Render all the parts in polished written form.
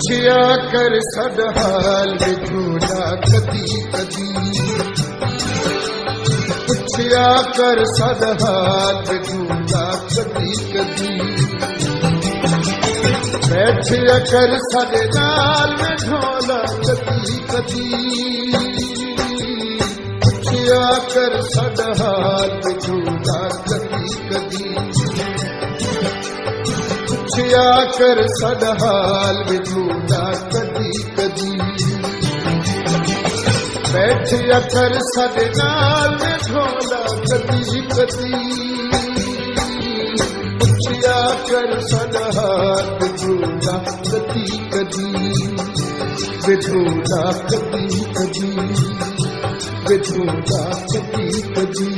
पुछया कर साडा हाल विछोड़ा कदी कदी पुछया कर साडा हाल विछोड़ा कदी कदी बैठया कर साडे नाल विछोड़ा कदी कदी पुछया कर साडा हाल विछोड़ा कदी कदी पुछया कर साडा हाल विछोड़ा कदी कदी बैठया कर साडे नाल विछोड़ा कदी कदी पुछया कर साडा हाल विछोड़ा कदी कदी विछोड़ा कदी कदी विछोड़ा कदी कदी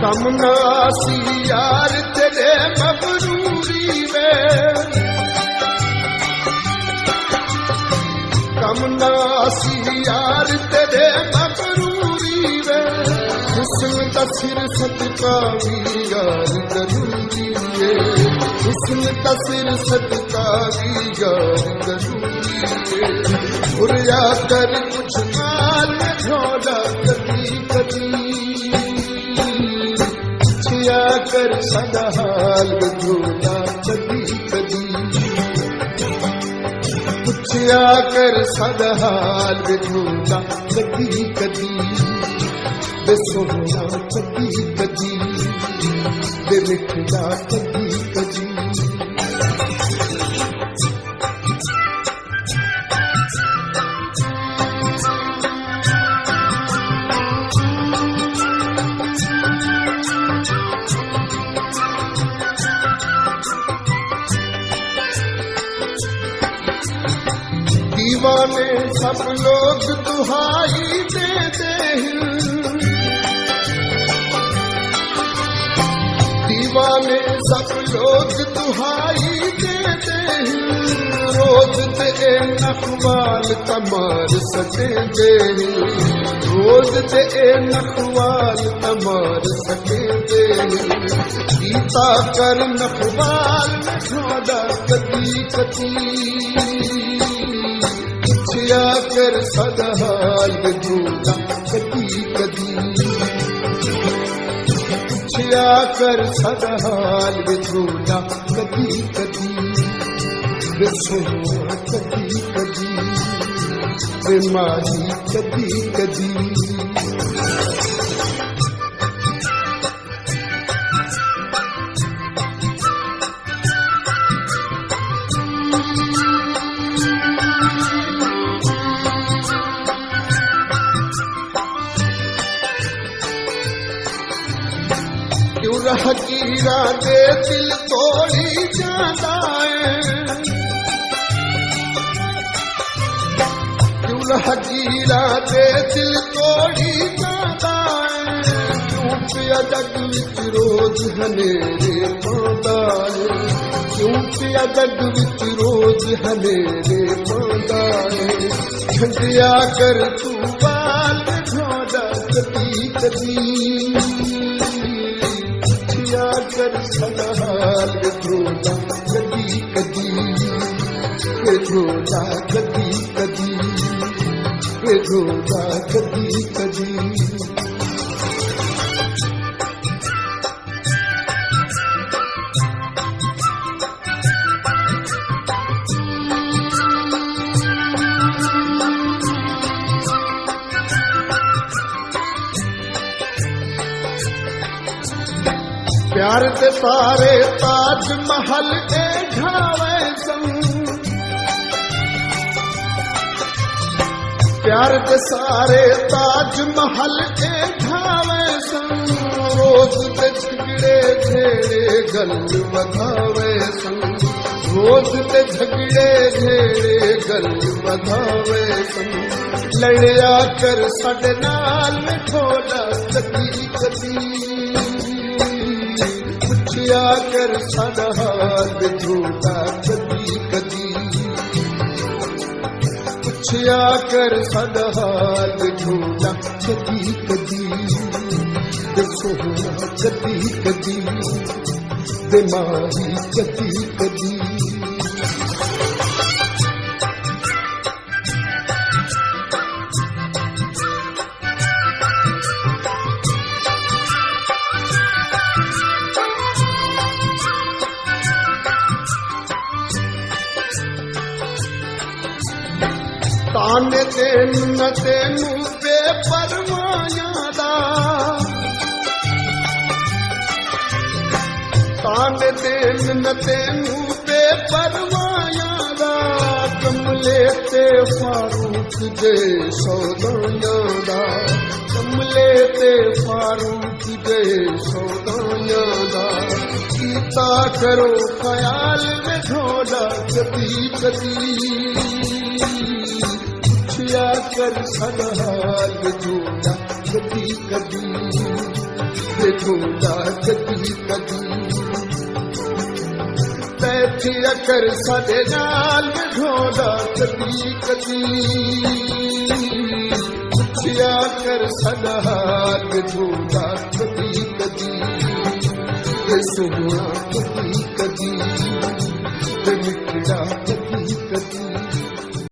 कम नासी यार तेरे मबरूरी में कम नासी यार तेरे मबरूरी में हुस्न का सिर सदका भी यार जरूरी है हुस्न का सिर सदका भी यार जरूरी है बुरिया कर कुछ माल झोला कदी कदी पुछया कर साडा हाल विछोड़ा कदी कदी पुछया कर साडा हाल विछोड़ा कदी कदी वे सोहना कदी कदी वे मिठड़ा कदी कदी दीवाने सब लोग दुहाई देते हैं दीवाने सब लोग दुहाई देते हैं रोज ते नखवाल तमार सके दे रोज ते नखवाल तमार सके दे गीता कर नखवाल विछोड़ा कदी कदी पुछया कर साडा हाल विछोड़ा कदी कदी पुछया कर साडा हाल विछोड़ा कदी कदी वे सोहना कदी कदी वे माही कदी कदी हकीरा दे दिल तोड़ी जाता है क्यों हकीरा दे दिल तोड़ी जाता है क्यों पिया जग विच रोज हनेरे पांदा है क्यों पिया जग विच रोज हनेरे पांदा है छंडिया कर तू बाल विछोड़ा कदी कदी कर साडा हाल विछोड़ा कदी कदी विछोड़ा कदी कदी विछोड़ा कदी कदी प्यार ते तारे ताज महल ए ढावे संग प्यार ते सारे ताज महल ए ढावे संग रोज ते झगड़े झेड़े गल बधावे संग रोज ते झगड़े झेड़े गल बधावे संग लड़या कर साडे नाल विछोड़ा कदी कदी पुछया कर साडा हाल झूठा कदी कदी पुछया कर साडा हाल झूठा कदी कदी सोना कदी कदी दिमागी कदी कदी ताने तेन तेनू बेपरवाहियां दा ताने तेन तेनू बेपरवाहियां दा कमले ते फारूक दे सौदाइयां दा कमले ते फारूक दे सौदाइयां दा कीता करो ख्याल में ढोला कदी कदी पुछया कर साडा हाल झूठा कदी कदी झूठा कदी कदी बैठिया कर साडे नाल ढोला कदी कदी पुछया कर साडा हाल झूठा कदी कदी सोना